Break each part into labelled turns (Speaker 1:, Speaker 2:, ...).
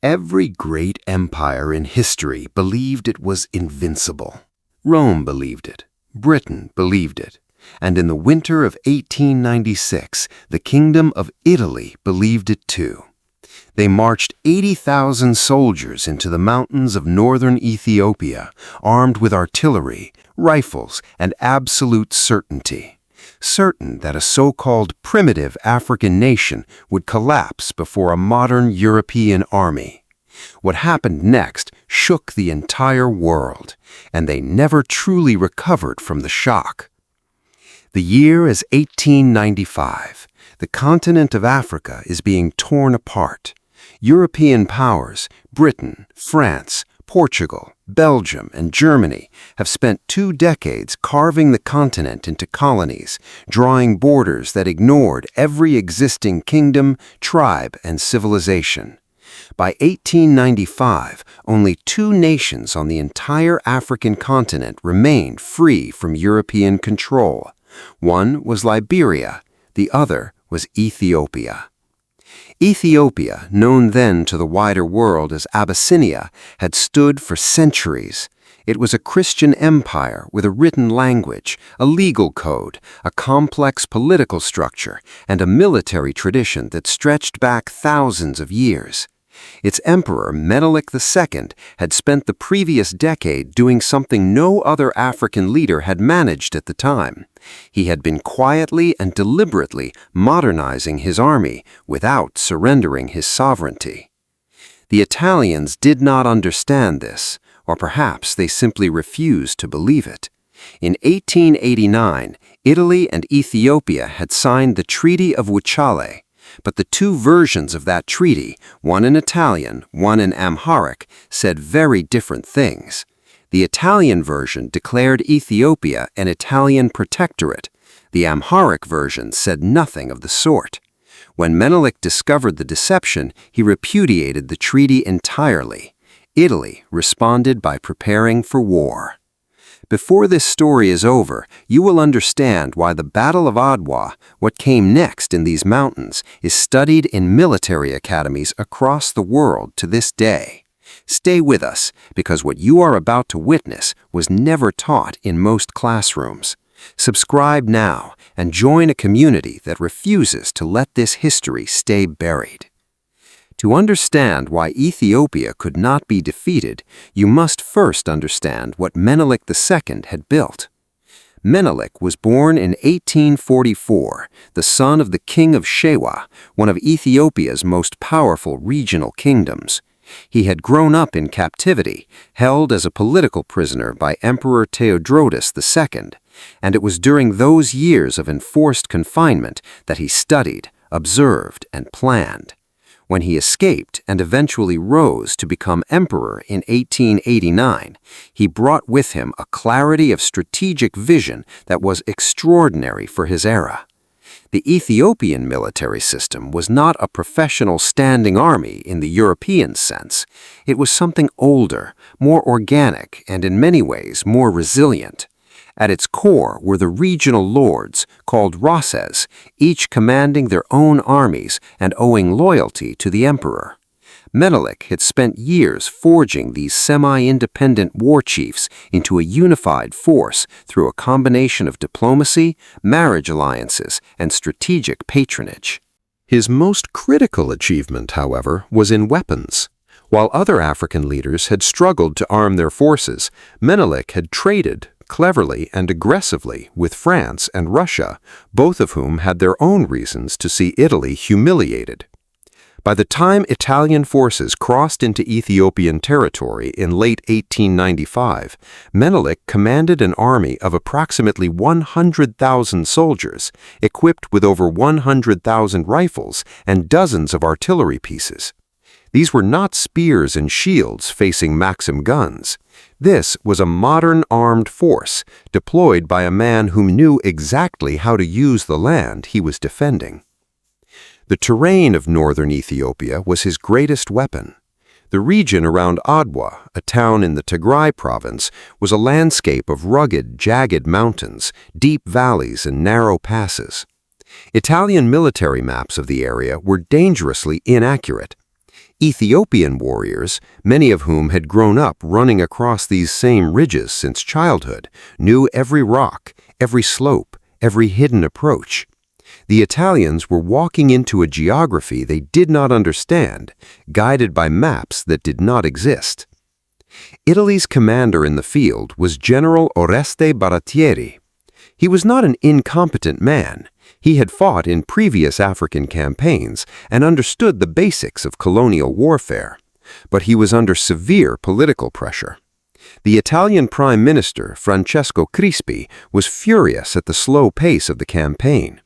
Speaker 1: Every great empire in history believed it was invincible. Rome believed it, Britain believed it, and in the winter of 1896, the Kingdom of Italy believed it too. They marched 80,000 soldiers into the mountains of northern Ethiopia, armed with artillery, rifles, and absolute certainty. Certain that a so-called primitive African nation would collapse before a modern European army. What happened next shook the entire world, and they never truly recovered from the shock. The year is 1895. The continent of Africa is being torn apart. European powers, Britain, France, Portugal, Belgium, and Germany have spent 2 decades carving the continent into colonies, drawing borders that ignored every existing kingdom, tribe, and civilization. By 1895, only 2 nations on the entire African continent remained free from European control. One was Liberia, the other was Ethiopia. Ethiopia, known then to the wider world as Abyssinia, had stood for centuries. It was a Christian empire with a written language, a legal code, a complex political structure, and a military tradition that stretched back thousands of years. Its emperor, Menelik II, had spent the previous decade doing something no other African leader had managed at the time. He had been quietly and deliberately modernizing his army without surrendering his sovereignty. The Italians did not understand this, or perhaps they simply refused to believe it. In 1889, Italy and Ethiopia had signed the Treaty of Wuchale, but the 2 versions of that treaty, one in Italian, one in Amharic, said very different things. The Italian version declared Ethiopia an Italian protectorate. The Amharic version said nothing of the sort. When Menelik discovered the deception, he repudiated the treaty entirely. Italy responded by preparing for war. Before this story is over, you will understand why the Battle of Adwa, what came next in these mountains, is studied in military academies across the world to this day. Stay with us, because what you are about to witness was never taught in most classrooms. Subscribe now and join a community that refuses to let this history stay buried. To understand why Ethiopia could not be defeated, you must first understand what Menelik II had built. Menelik was born in 1844, the son of the king of Shewa, one of Ethiopia's most powerful regional kingdoms. He had grown up in captivity, held as a political prisoner by Emperor Theodrotus II, and it was during those years of enforced confinement that he studied, observed, and planned. When he escaped and eventually rose to become emperor in 1889, he brought with him a clarity of strategic vision that was extraordinary for his era. The Ethiopian military system was not a professional standing army in the European sense. It was something older, more organic, and in many ways more resilient. At its core were the regional lords, called Roses, each commanding their own armies and owing loyalty to the emperor. Menelik had spent years forging these semi-independent war chiefs into a unified force through a combination of diplomacy, marriage alliances, and strategic patronage. His most critical achievement, however, was in weapons. While other African leaders had struggled to arm their forces, Menelik had traded cleverly and aggressively with France and Russia, both of whom had their own reasons to see Italy humiliated. By the time Italian forces crossed into Ethiopian territory in late 1895, Menelik commanded an army of approximately 100,000 soldiers, equipped with over 100,000 rifles and dozens of artillery pieces. These were not spears and shields facing Maxim guns. This was a modern armed force, deployed by a man who knew exactly how to use the land he was defending. The terrain of northern Ethiopia was his greatest weapon. The region around Adwa, a town in the Tigray province, was a landscape of rugged, jagged mountains, deep valleys, and narrow passes. Italian military maps of the area were dangerously inaccurate. Ethiopian warriors, many of whom had grown up running across these same ridges since childhood, knew every rock, every slope, every hidden approach. The Italians were walking into a geography they did not understand, guided by maps that did not exist. Italy's commander in the field was General Oreste Baratieri. He was not an incompetent man. He had fought in previous African campaigns and understood the basics of colonial warfare. But he was under severe political pressure. The Italian Prime Minister, Francesco Crispi, was furious at the slow pace of the campaign.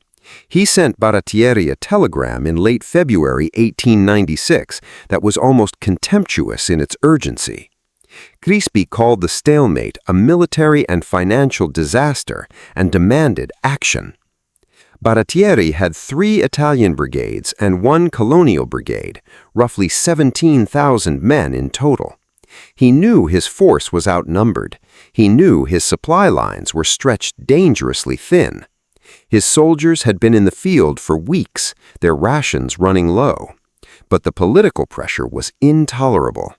Speaker 1: He sent Baratieri a telegram in late February 1896 that was almost contemptuous in its urgency. Crispi called the stalemate a military and financial disaster and demanded action. Baratieri had 3 Italian brigades and 1 colonial brigade, roughly 17,000 men in total. He knew his force was outnumbered. He knew his supply lines were stretched dangerously thin. His soldiers had been in the field for weeks, their rations running low. But the political pressure was intolerable.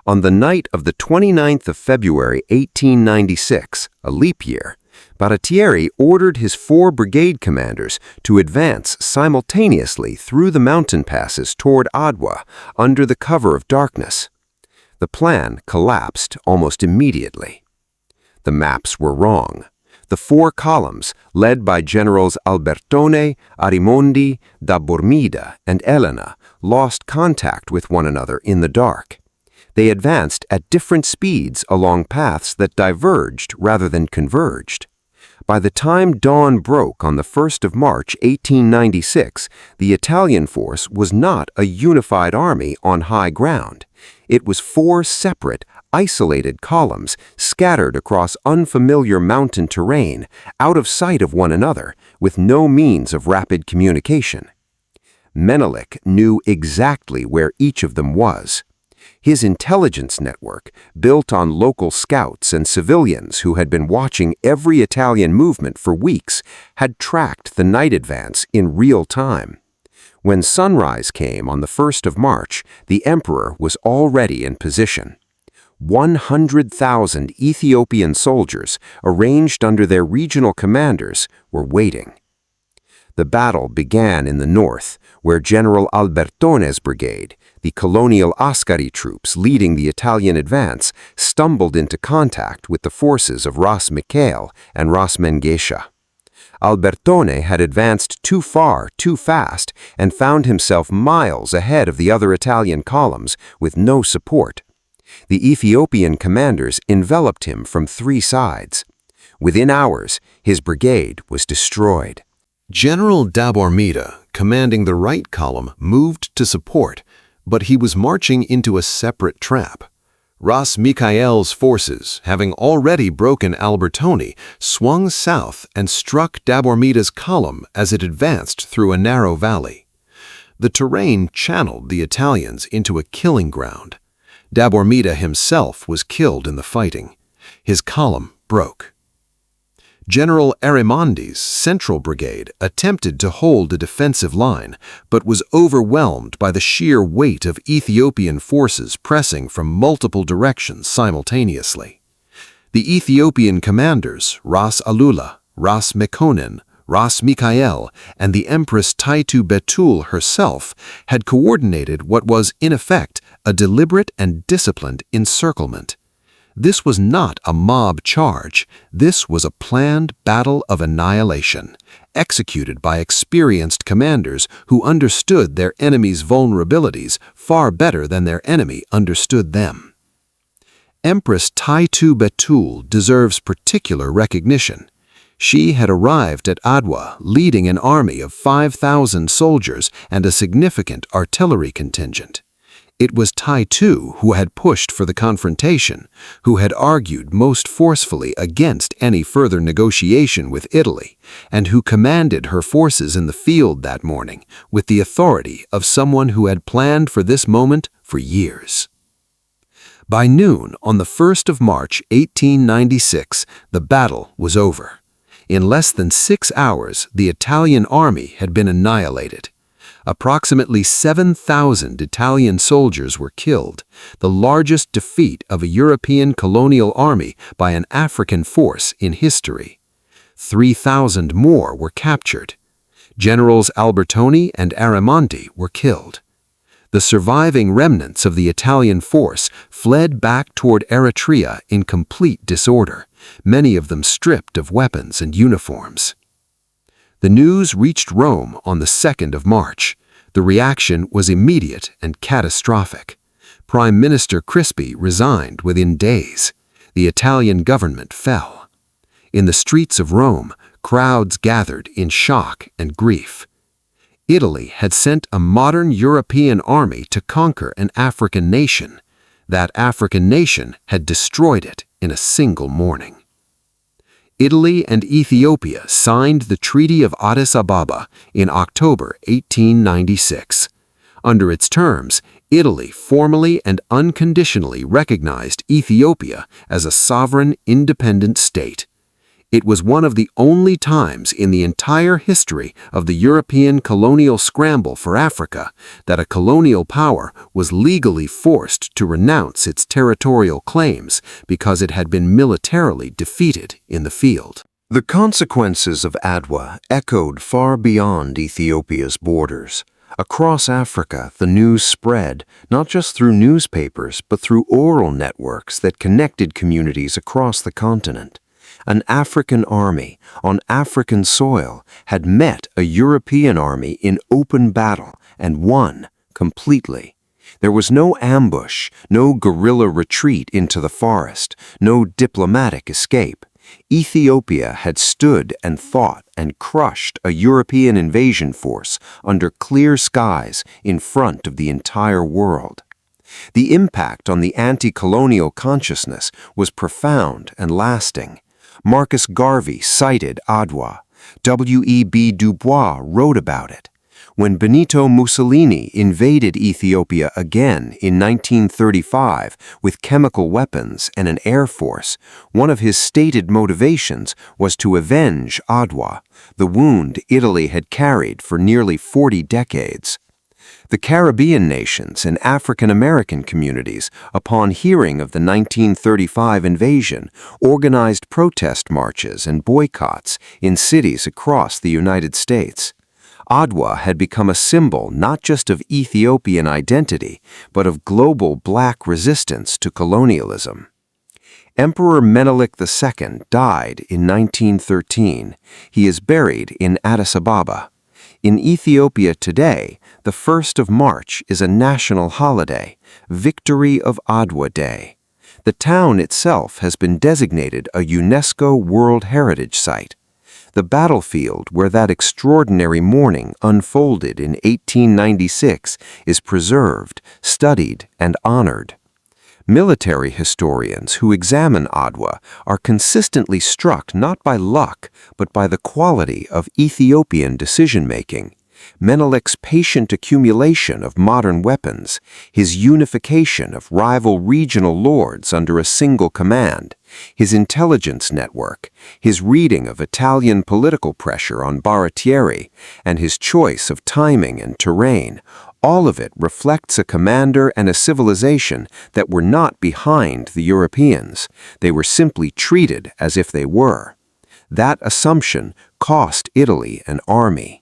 Speaker 1: On the night of the 29th of February 1896, a leap year, Baratieri ordered his 4 brigade commanders to advance simultaneously through the mountain passes toward Adwa under the cover of darkness. The plan collapsed almost immediately. The maps were wrong. The 4 columns, led by Generals Albertone, Arimondi, da Bormida, and Elena, lost contact with one another in the dark. They advanced at different speeds along paths that diverged rather than converged. By the time dawn broke on the 1st of March 1896, the Italian force was not a unified army on high ground. It was 4 separate, isolated columns scattered across unfamiliar mountain terrain, out of sight of one another, with no means of rapid communication. Menelik knew exactly where each of them was. His intelligence network, built on local scouts and civilians who had been watching every Italian movement for weeks, had tracked the night advance in real time. When sunrise came on the 1st of March, the emperor was already in position. 100,000 Ethiopian soldiers, arranged under their regional commanders, were waiting. The battle began in the north, where General Albertone's brigade, the colonial Ascari troops leading the Italian advance, stumbled into contact with the forces of Ras Mikhail and Ras Mengesha. Albertone had advanced too far, too fast, and found himself miles ahead of the other Italian columns with no support. The Ethiopian commanders enveloped him from 3 sides. Within hours, his brigade was destroyed.
Speaker 2: General da Bormida, commanding the right column, moved to support, but he was marching into a separate trap. Ras Mikhael's forces, having already broken Albertone, swung south and struck da Bormida's column as it advanced through a narrow valley. The terrain channeled the Italians into a killing ground. Da Bormida himself was killed in the fighting. His column broke. General Arimondi's Central Brigade attempted to hold a defensive line, but was overwhelmed by the sheer weight of Ethiopian forces pressing from multiple directions simultaneously. The Ethiopian commanders, Ras Alula, Ras Mekonnen, Ras Mikhael, and the Empress Taitu Betul herself had coordinated what was, in effect, a deliberate and disciplined encirclement. This was not a mob charge. This was a planned battle of annihilation, executed by experienced commanders who understood their enemy's vulnerabilities far better than their enemy understood them. Empress Taitu Betul deserves particular recognition. She had arrived at Adwa leading an army of 5,000 soldiers and a significant artillery contingent. It was Taitu who had pushed for the confrontation, who had argued most forcefully against any further negotiation with Italy, and who commanded her forces in the field that morning with the authority of someone who had planned for this moment for years. By noon on the 1st of March 1896, the battle was over. In less than 6 hours, the Italian army had been annihilated. Approximately 7,000 Italian soldiers were killed, the largest defeat of a European colonial army by an African force in history. 3,000 more were captured. Generals Albertoni and Aramonti were killed. The surviving remnants of the Italian force fled back toward Eritrea in complete disorder, many of them stripped of weapons and uniforms. The news reached Rome on the 2nd of March. The reaction was immediate and catastrophic. Prime Minister Crispi resigned within days. The Italian government fell. In the streets of Rome, crowds gathered in shock and grief. Italy had sent a modern European army to conquer an African nation. That African nation had destroyed it in a single morning. Italy and Ethiopia signed the Treaty of Addis Ababa in October 1896. Under its terms, Italy formally and unconditionally recognized Ethiopia as a sovereign, independent state. It was one of the only times in the entire history of the European colonial scramble for Africa that a colonial power was legally forced to renounce its territorial claims because it had been militarily defeated in the field.
Speaker 1: The consequences of Adwa echoed far beyond Ethiopia's borders. Across Africa, the news spread, not just through newspapers, but through oral networks that connected communities across the continent. An African army on African soil had met a European army in open battle and won completely. There was no ambush, no guerrilla retreat into the forest, no diplomatic escape. Ethiopia had stood and fought and crushed a European invasion force under clear skies in front of the entire world. The impact on the anti-colonial consciousness was profound and lasting. Marcus Garvey cited Adwa. W.E.B. Du Bois wrote about it. When Benito Mussolini invaded Ethiopia again in 1935 with chemical weapons and an air force, one of his stated motivations was to avenge Adwa, the wound Italy had carried for nearly 40 decades. The Caribbean nations and African American communities, upon hearing of the 1935 invasion, organized protest marches and boycotts in cities across the United States. Adwa had become a symbol not just of Ethiopian identity, but of global black resistance to colonialism. Emperor Menelik II died in 1913. He is buried in Addis Ababa. In Ethiopia today, the 1st of March is a national holiday, Victory of Adwa Day. The town itself has been designated a UNESCO World Heritage Site. The battlefield where that extraordinary morning unfolded in 1896 is preserved, studied, and honored. Military historians who examine Adwa are consistently struck not by luck, but by the quality of Ethiopian decision-making. Menelik's patient accumulation of modern weapons, his unification of rival regional lords under a single command, his intelligence network, his reading of Italian political pressure on Baratieri, and his choice of timing and terrain, all of it reflects a commander and a civilization that were not behind the Europeans. They were simply treated as if they were. That assumption cost Italy an army.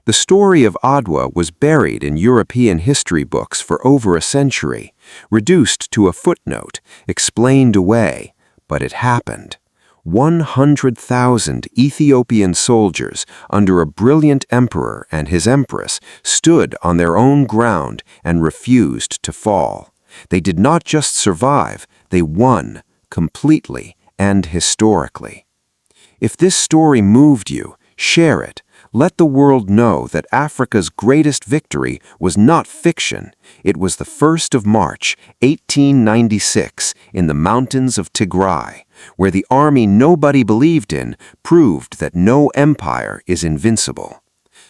Speaker 1: The story of Adwa was buried in European history books for over a century, reduced to a footnote, explained away, but it happened. 100,000 Ethiopian soldiers under a brilliant emperor and his empress stood on their own ground and refused to fall. They did not just survive, they won, completely and historically. If this story moved you, share it. Let the world know that Africa's greatest victory was not fiction. It was the 1st of March, 1896, in the mountains of Tigray, where the army nobody believed in proved that no empire is invincible.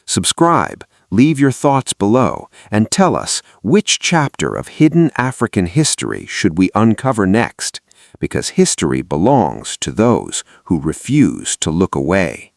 Speaker 1: Subscribe, leave your thoughts below, and tell us which chapter of hidden African history should we uncover next, because history belongs to those who refuse to look away.